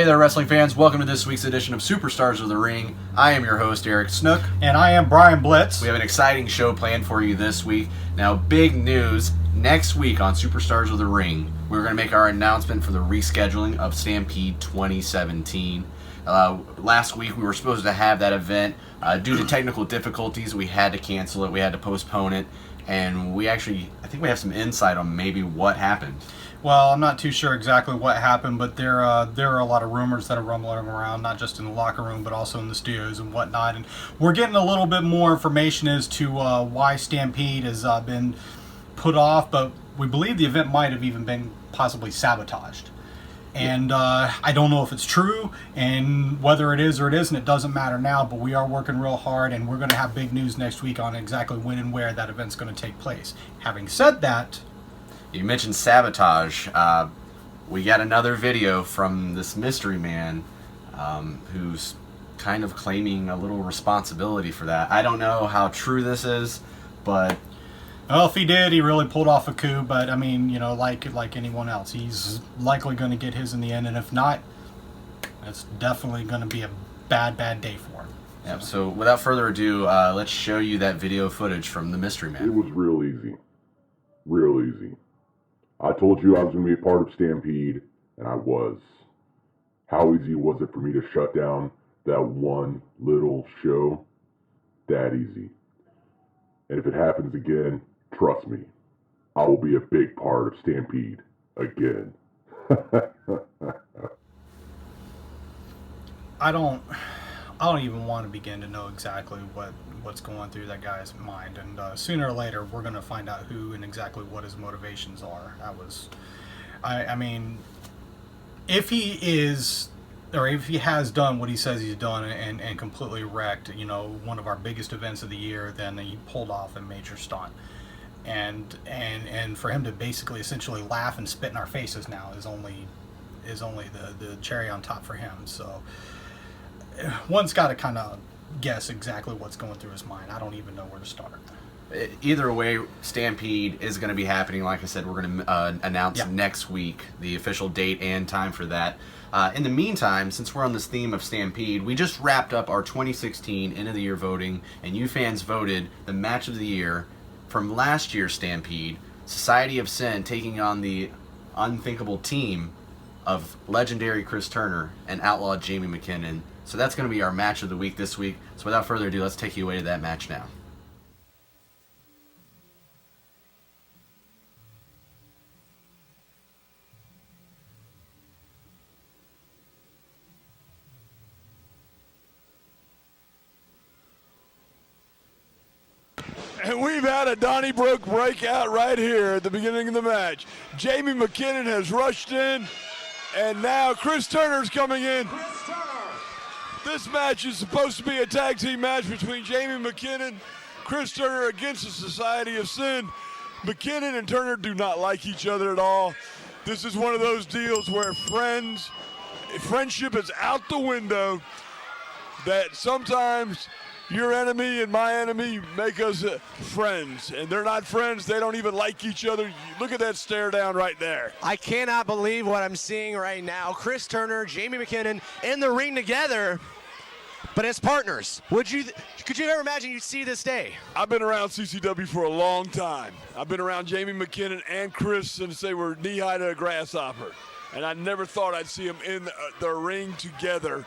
Hey there, wrestling fans. Welcome to this week's edition of Superstars of the Ring. I am your host, Eric Snook. And I am Brian Blitz. We have an exciting show planned for you this week. Now, big news. Next week on Superstars of the Ring, we're going to make our announcement for the rescheduling of Stampede 2017. Last week, we were supposed to have that event. Due to technical difficulties, we had to cancel it. We had to postpone it. And I think we have some insight on maybe what happened. Well, I'm not too sure exactly what happened, but there are a lot of rumors that are rumbling around, not just in the locker room, but also in the studios and whatnot. And we're getting a little bit more information as to why Stampede has been put off, but we believe the event might have even been possibly sabotaged. And I don't know if it's true, and whether it is or it isn't, it doesn't matter now, but we are working real hard, and we're going to have big news next week on exactly when and where that event's going to take place. Having said that, you mentioned sabotage. We got another video from this mystery man who's kind of claiming a little responsibility for that. I don't know how true this is, but... Well, if he did, he really pulled off a coup, but, I mean, you know, like anyone else, he's likely going to get his in the end, and if not, it's definitely going to be a bad day for him. Yeah, so without further ado, let's show you that video footage from the mystery man. It was real easy. Real easy. I told you I was going to be a part of Stampede, and I was. How easy was it for me to shut down that one little show? That easy. And if it happens again, trust me, I will be a big part of Stampede again. I don't even want to begin to know exactly what's going through that guy's mind, and sooner or later we're going to find out who and exactly what his motivations are. I mean, if he is, or if he has done what he says he's done and completely wrecked, you know, one of our biggest events of the year, then he pulled off a major stunt. And for him to basically essentially laugh and spit in our faces now is only the cherry on top for him. So one's got to kind of guess exactly what's going through his mind. I don't even know where to start. Either way, Stampede is going to be happening. Like I said, we're going to announce next week the official date and time for that. In the meantime, since we're on this theme of Stampede, we just wrapped up our 2016 end of the year voting, and you fans voted the match of the year from last year's Stampede, Society of Sin taking on the unthinkable team of legendary Chris Turner and Outlaw Jamie McKinnon. So that's going to be our match of the week this week. So without further ado, let's take you away to that match now. And we've had a Donnybrook breakout right here at the beginning of the match. Jamie McKinnon has rushed in, and now Chris Turner's coming in. This match is supposed to be a tag team match between Jamie McKinnon, Chris Turner against the Society of Sin. McKinnon and Turner do not like each other at all. This is one of those deals where friendship is out the window, that sometimes your enemy and my enemy make us friends, and they're not friends. They don't even like each other. Look at that stare down right there. I cannot believe what I'm seeing right now. Chris Turner, Jamie McKinnon in the ring together, but as partners. Could you ever imagine you'd see this day? I've been around CCW for a long time. I've been around Jamie McKinnon and Chris since they were knee-high to a grasshopper, and I never thought I'd see them in the ring together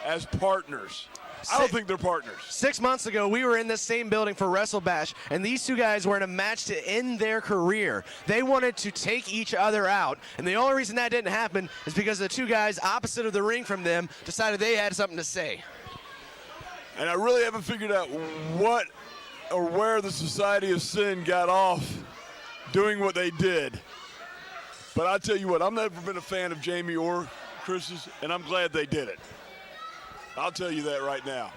as partners. I don't think they're partners. 6 months ago, we were in the same building for WrestleBash, and these two guys were in a match to end their career. They wanted to take each other out, and the only reason that didn't happen is because the two guys opposite of the ring from them decided they had something to say. And I really haven't figured out what or where the Society of Sin got off doing what they did. But I tell you what, I've never been a fan of Jamie or Chris's, and I'm glad they did it. I'll tell you that right now.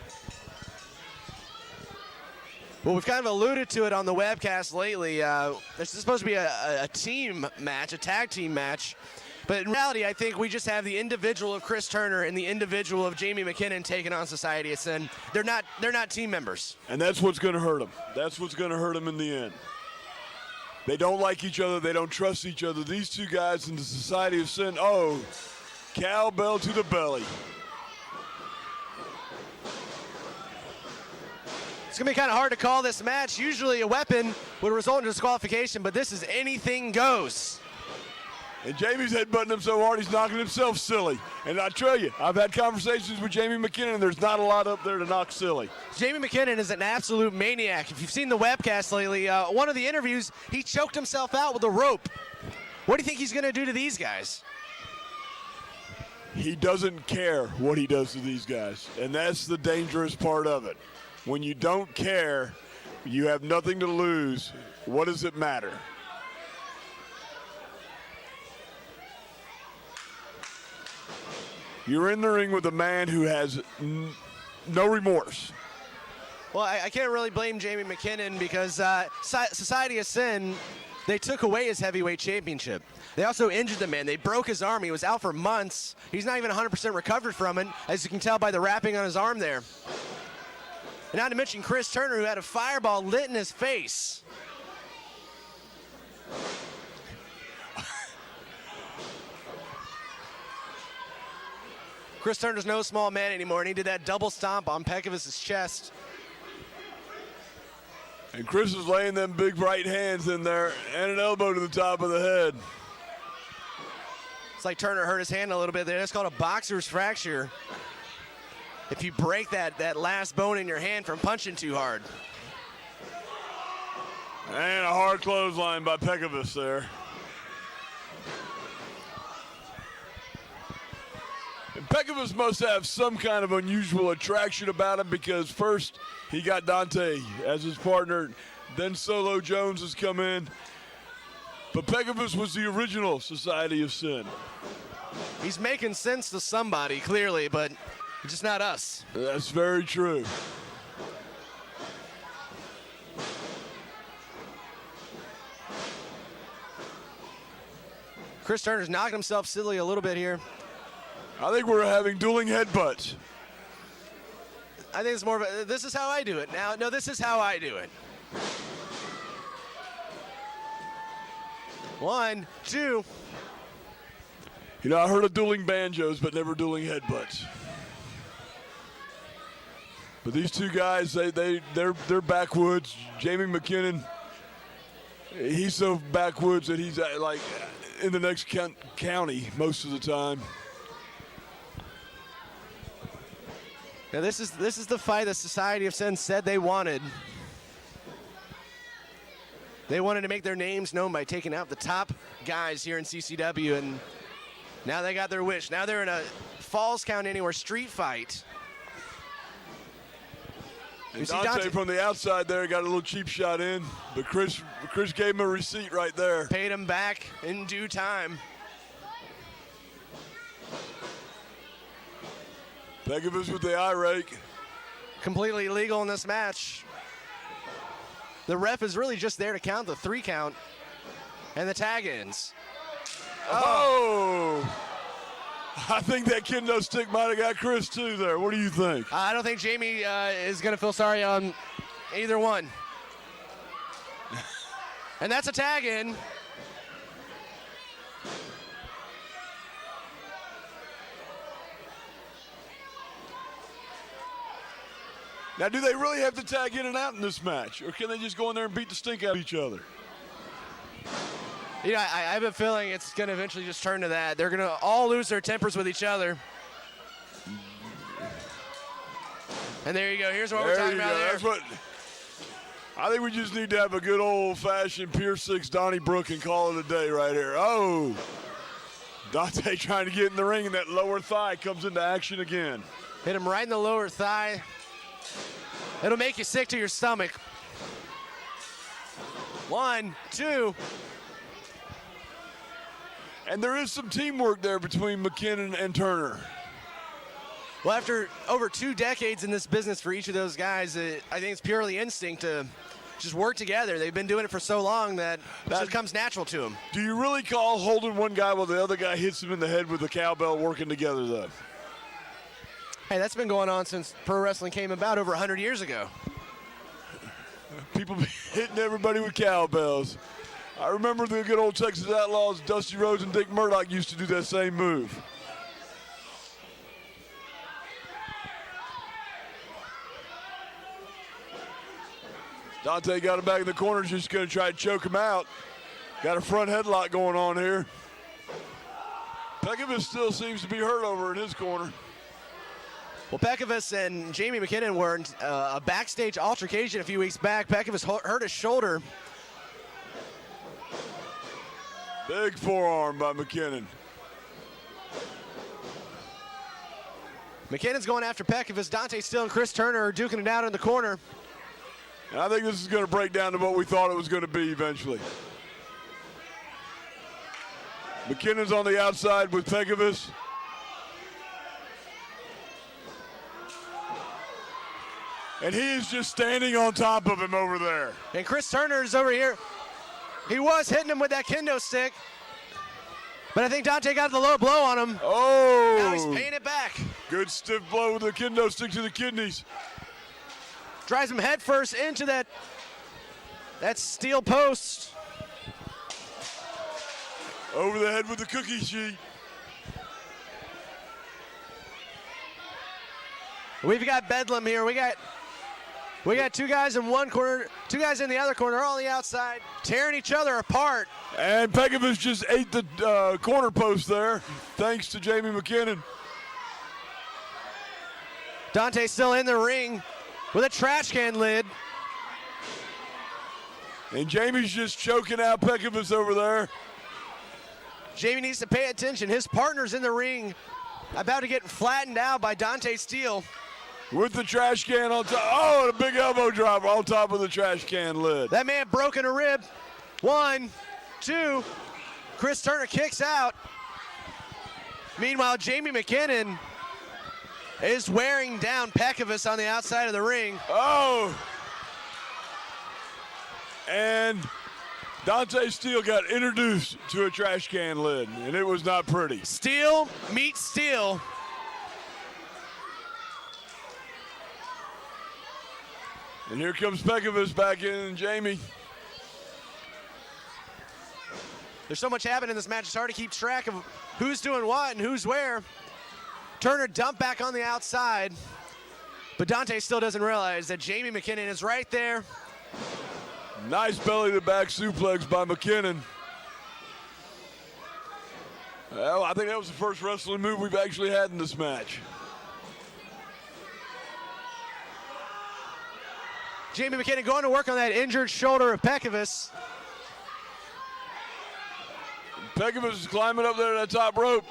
Well, we've kind of alluded to it on the webcast lately. This is supposed to be a team match, a tag team match. But in reality, I think we just have the individual of Chris Turner and the individual of Jamie McKinnon taking on Society of Sin. They're not team members. And that's what's going to hurt them. That's what's going to hurt them in the end. They don't like each other. They don't trust each other. These two guys in the Society of Sin, Cowbell to the belly. It's going to be kind of hard to call this match. Usually a weapon would result in disqualification, but this is anything goes. And Jamie's headbutting him so hard he's knocking himself silly. And I tell you, I've had conversations with Jamie McKinnon, and there's not a lot up there to knock silly. Jamie McKinnon is an absolute maniac. If you've seen the webcast lately, one of the interviews, he choked himself out with a rope. What do you think he's going to do to these guys? He doesn't care what he does to these guys, and that's the dangerous part of it. When you don't care, you have nothing to lose. What does it matter? You're in the ring with a man who has no remorse. Well, I can't really blame Jamie McKinnon because Society of Sin, they took away his heavyweight championship. They also injured the man. They broke his arm. He was out for months. He's not even 100% recovered from it, as you can tell by the wrapping on his arm there. And not to mention Chris Turner, who had a fireball lit in his face. Chris Turner's no small man anymore, and he did that double stomp on Pekovic' chest. And Chris is laying them big right hands in there and an elbow to the top of the head. It's like Turner hurt his hand a little bit there. That's called a boxer's fracture. If you break that last bone in your hand from punching too hard. And a hard clothesline by Pekovic there. And Pekovic must have some kind of unusual attraction about him because first he got Dante as his partner, then Solo Jones has come in. But Pekovic was the original Society of Sin. He's making sense to somebody, clearly, but just not us. That's very true. Chris Turner's knocking himself silly a little bit here. I think we're having dueling headbutts. I think it's more of a, this is how I do it. Now, no, this is how I do it. 1, 2. You know, I heard of dueling banjos, but never dueling headbutts. But these two guys, they're backwoods. Jamie McKinnon, he's so backwoods that he's like in the next county most of the time. Now this is the fight the Society of Sin said they wanted. They wanted to make their names known by taking out the top guys here in CCW, and now they got their wish. Now they're in a Falls Count Anywhere street fight. And Dante from the outside there got a little cheap shot in, but Chris gave him a receipt right there. Paid him back in due time. Pekovic with the eye rake. Completely legal in this match. The ref is really just there to count the 3 count and the tag ins. Oh! I think that kendo stick might have got Chris too there. What do you think? I don't think Jamie is going to feel sorry on either one. And that's a tag in. Now, do they really have to tag in and out in this match? Or can they just go in there and beat the stink out of each other? You know, I have a feeling it's going to eventually just turn to that. They're going to all lose their tempers with each other. And there you go. Here's what we're talking about there. That's what, I think we just need to have a good old-fashioned Pier 6 Donnybrook and call it a day right here. Oh! Dante trying to get in the ring, and that lower thigh comes into action again. Hit him right in the lower thigh. It'll make you sick to your stomach. 1, 2. And there is some teamwork there between McKinnon and Turner. Well, after over 2 decades in this business for each of those guys, I think it's purely instinct to just work together. They've been doing it for so long that it just comes natural to them. Do you really call holding one guy while the other guy hits him in the head with a cowbell working together, though? Hey, that's been going on since pro wrestling came about over 100 years ago. People hitting everybody with cowbells. I remember the good old Texas Outlaws, Dusty Rhodes and Dick Murdoch used to do that same move. Dante got him back in the corner, just going to try to choke him out. Got a front headlock going on here. Pekovic still seems to be hurt over in his corner. Well, Pekovic and Jamie McKinnon were in a backstage altercation a few weeks back. Pekovic hurt his shoulder. Big forearm by McKinnon. McKinnon's going after Pekovic. Dante Steele and Chris Turner are duking it out in the corner. And I think this is going to break down to what we thought it was going to be eventually. McKinnon's on the outside with Pekovic. And he is just standing on top of him over there. And Chris Turner is over here. He was hitting him with that kendo stick. But I think Dante got the low blow on him. Oh! Now he's paying it back. Good stiff blow with the kendo stick to the kidneys. Drives him headfirst into that steel post. Over the head with the cookie sheet. We've got Bedlam here. We got two guys in one corner, two guys in the other corner, all on the outside, tearing each other apart. And Pekovic just ate the corner post there, thanks to Jamie McKinnon. Dante still in the ring with a trash can lid. And Jamie's just choking out Pekovic over there. Jamie needs to pay attention. His partner's in the ring, about to get flattened out by Dante Steele. With the trash can on top. Oh, and a big elbow drop on top of the trash can lid. That man broken a rib. 1, 2. Chris Turner kicks out. Meanwhile, Jamie McKinnon is wearing down Pekovic on the outside of the ring. Oh! And Dante Steele got introduced to a trash can lid, and it was not pretty. Steele meets Steele. And here comes Pekovic back in, and Jamie. There's so much happening in this match, it's hard to keep track of who's doing what and who's where. Turner dumped back on the outside, but Dante still doesn't realize that Jamie McKinnon is right there. Nice belly-to-back suplex by McKinnon. Well, I think that was the first wrestling move we've actually had in this match. Jamie McKinnon going to work on that injured shoulder of Pekovic. Pekovic is climbing up there to that top rope.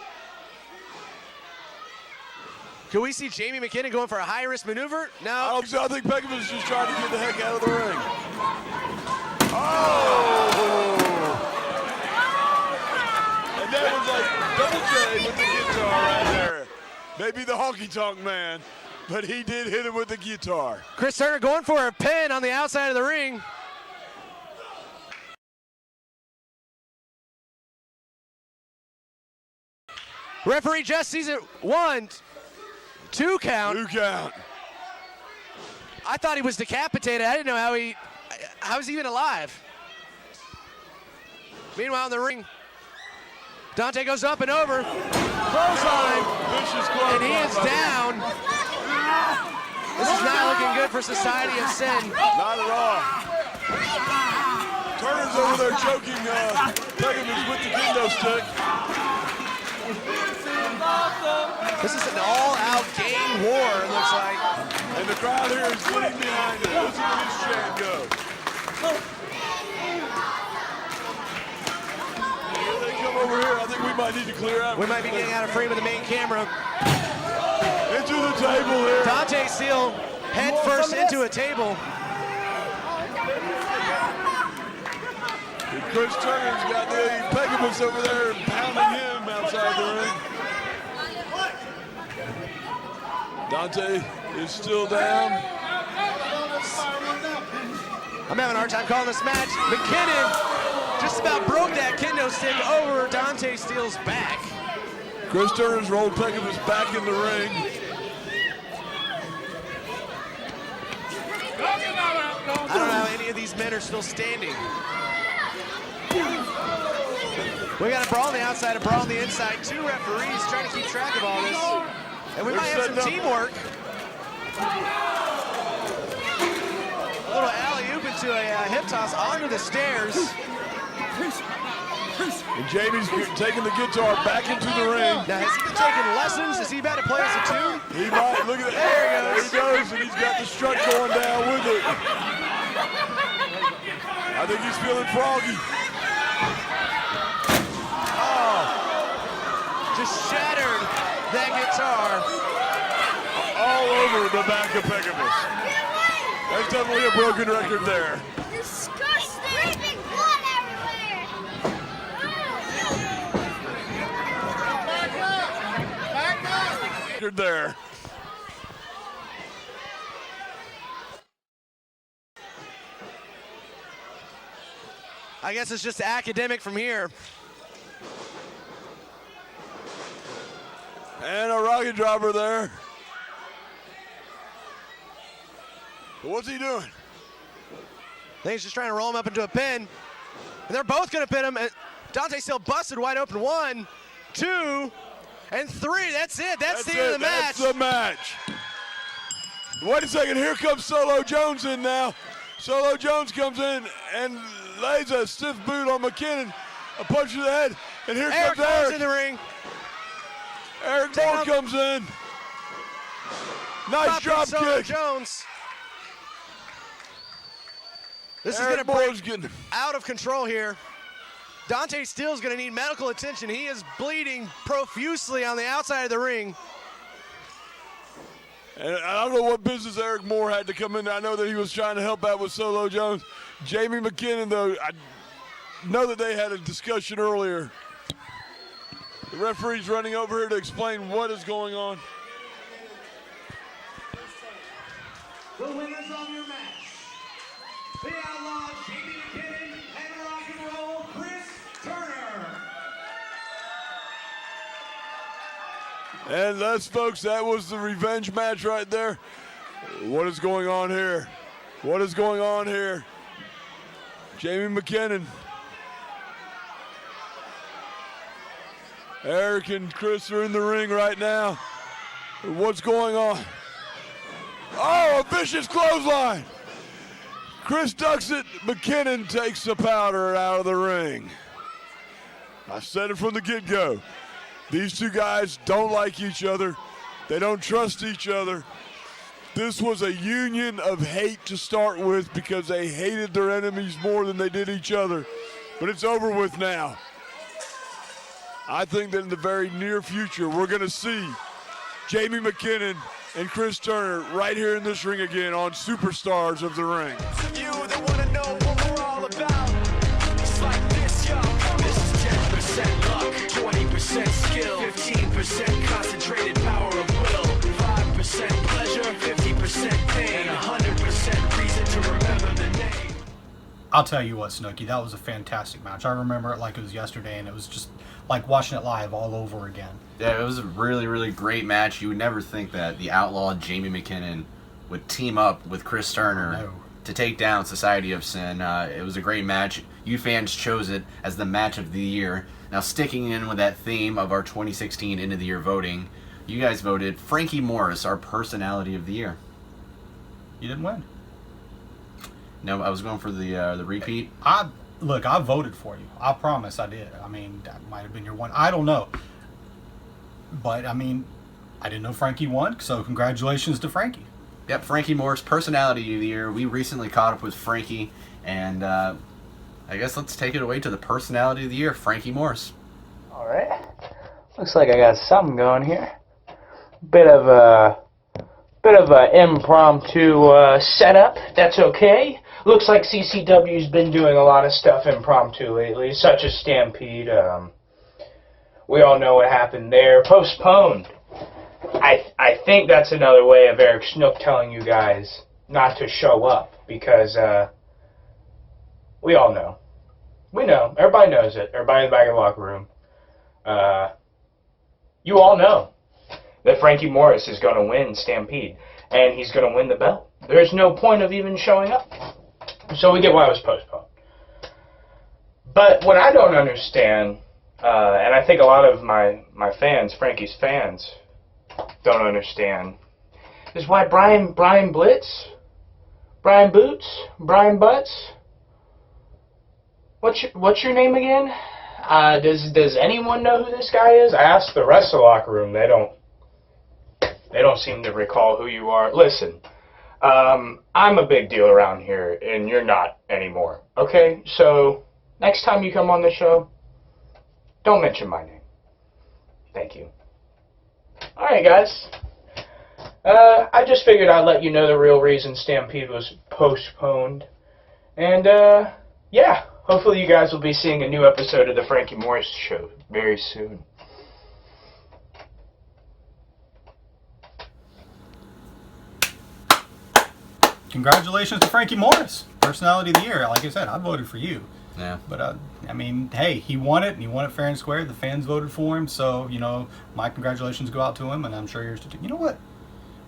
Can we see Jamie McKinnon going for a high-risk maneuver? No. I think Pekovic is just trying to get the heck out of the ring. Oh! And that was like double J with the guitar right there. Maybe the honky-tonk man, but he did hit him with the guitar. Chris Turner going for a pin on the outside of the ring. Referee just sees it. 1, 2 count. 2 count. I thought he was decapitated. I didn't know how he's even alive. Meanwhile in the ring, Dante goes up and over. Clothesline. Vicious clothesline. And he is down. This is not looking good for Society of Sin. Not at all. Turner's over there choking Pekovic with the kendo stick. This is an all-out gang war, it looks like. And the crowd here is getting behind it. Listen to this chant go. Here they come over here. I think we might need to clear out. We might be getting out of frame of the main camera. Into the table here. Dante Steele head first into a table. And Chris Turner's got the Pekovic over there pounding him outside the ring. Dante is still down. I'm having a hard time calling this match. McKinnon just about broke that kendo stick over Dante Steele's back. Chris Turner's rolled Pekovic back in the ring. I don't know how any of these men are still standing. We got a brawl on the outside, a brawl on the inside. 2 referees trying to keep track of all this. And we might have some teamwork. A little alley-oop to a hip toss onto the stairs. And Jamie's taking the guitar back into the ring. Now, has he been taking lessons? Is he about to play us a tune? He might. Look at that. There he goes, and he's got the strut going down with it. I think he's feeling froggy. Oh, just shattered that guitar. All over the back of Peccavis. That's definitely a broken record there. Disgusting! Dripping blood everywhere! Back up! Record there. I guess it's just academic from here. And a rocket dropper there. But what's he doing? I think he's just trying to roll him up into a pin. And they're both going to pin him. Dante still busted wide open. 1, 2, and 3. That's it. That's the end of the match. That's the match. Wait a second. Here comes Solo Jones in now. Solo Jones comes in and lays a stiff boot on McKinnon. A punch to the head. And here comes Eric. In the ring. Eric Moore comes in. Nice drop kick. Jones. This Eric is going Moore's to break out of control here. Dante Steele's going to need medical attention. He is bleeding profusely on the outside of the ring. And I don't know what business Eric Moore had to come in. I know that he was trying to help out with Solo Jones. Jamie McKinnon, though, I know that they had a discussion earlier. The referee's running over here to explain what is going on. The winners of your match, the Outlaw, Jamie McKinnon, and Rock and Roll, Chris Turner. And that's, folks, that was the revenge match right there. What is going on here? What is going on here? Jamie McKinnon. Eric and Chris are in the ring right now. What's going on? Oh, a vicious clothesline. Chris ducks it. McKinnon takes the powder out of the ring. I said it from the get-go. These two guys don't like each other. They don't trust each other. This was a union of hate to start with because they hated their enemies more than they did each other. But it's over with now. I think that in the very near future, we're going to see Jamie McKinnon and Chris Turner right here in this ring again on Superstars of the Ring. You that want to know what we're all about. It's like this, yo. This is 10% luck, 20% skill, 15% concentrated power of will, 5% pleasure, 50% pain, and 100% reason to remember the name. I'll tell you what, Snooki, that was a fantastic match. I remember it like it was yesterday, and it was just like watching it live all over again. Yeah, it was a really, really great match. You would never think that the Outlaw Jamie McKinnon would team up with Chris Turner to take down Society of Sin. It was a great match. You fans chose it as the match of the year. Now, sticking in with that theme of our 2016 end of the year voting, you guys voted Frankie Morris, our personality of the year. You didn't win. No, I was going for the repeat. Look, I voted for you. I promise I did. I mean, that might have been your one. I don't know. But, I mean, I didn't know Frankie won, so congratulations to Frankie. Yep, Frankie Morris, personality of the year. We recently caught up with Frankie, and I guess let's take it away to the personality of the year, Frankie Morris. All right. Looks like I got something going here. Bit of a impromptu setup. That's okay. Looks like CCW's been doing a lot of stuff impromptu lately, such as Stampede. We all know what happened there. Postponed. I think that's another way of Eric Snook telling you guys not to show up, because we all know. We know. Everybody knows it. Everybody in the back of the locker room. You all know that Frankie Morris is going to win Stampede, and he's going to win the belt. There's no point of even showing up. So we get why it was postponed. But what I don't understand, and I think a lot of my fans, Frankie's fans, don't understand, is why Brian Blitz Brian Boots? Brian Butts? What's your name again? Does anyone know who this guy is? I asked the rest of the locker room. They don't seem to recall who you are. Listen, I'm a big deal around here, and you're not anymore. Okay? So, next time you come on the show, don't mention my name. Thank you. Alright, guys. I just figured I'd let you know the real reason Stampede was postponed. And, yeah. Hopefully you guys will be seeing a new episode of the Frankie Morris Show very soon. Congratulations to Frankie Morris, Personality of the Year. Like I said, I voted for you. Yeah. But, I mean, hey, he won it, and he won it fair and square. The fans voted for him, so, my congratulations go out to him, and I'm sure yours too. You know what?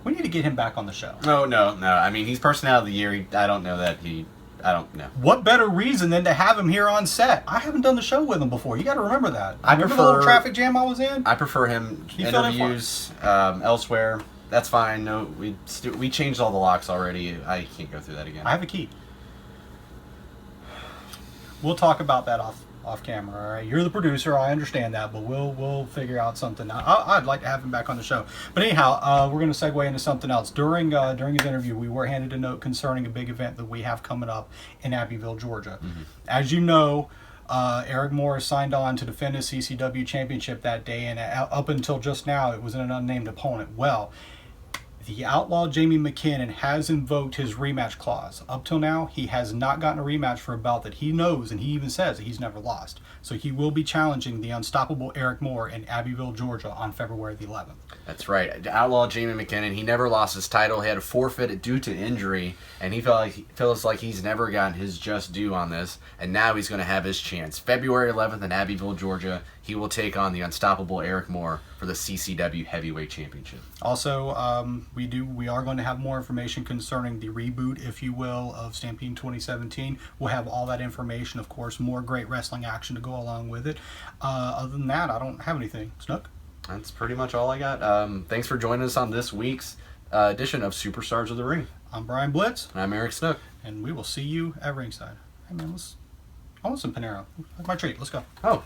We need to get him back on the show. No. I mean, he's Personality of the Year. I don't know. What better reason than to have him here on set? I haven't done the show with him before. You got to remember that. Remember the little traffic jam I was in? I prefer him interviews elsewhere. That's fine. No, we changed all the locks already. I can't go through that again. I have a key. We'll talk about that off camera. All right, you're the producer. I understand that, but we'll figure out something. I'd like to have him back on the show. But anyhow, we're going to segue into something else. During his interview, we were handed a note concerning a big event that we have coming up in Abbeville, Georgia. Mm-hmm. As you know, Eric Morris signed on to defend his CCW championship that day, and up until just now, it was an unnamed opponent. Well, the Outlaw Jamie McKinnon has invoked his rematch clause. Up till now, he has not gotten a rematch for a bout that he knows, and he even says that he's never lost. So he will be challenging the unstoppable Eric Moore in Abbeville, Georgia on February the 11th. That's right. Outlaw Jamie McKinnon, he never lost his title. He had to forfeit it due to injury, and he feels like he's never gotten his just due on this, and now he's going to have his chance. February 11th in Abbeville, Georgia, he will take on the unstoppable Eric Moore for the CCW Heavyweight Championship. Also, we are going to have more information concerning the reboot, if you will, of Stampede 2017. We'll have all that information, of course, more great wrestling action to go along with it. Other than that, I don't have anything. Snook? That's pretty much all I got. Thanks for joining us on this week's edition of Superstars of the Ring. I'm Brian Blitz. And I'm Eric Snook. And we will see you at ringside. Hey man, I want some Panero. That's my treat. Let's go. Oh.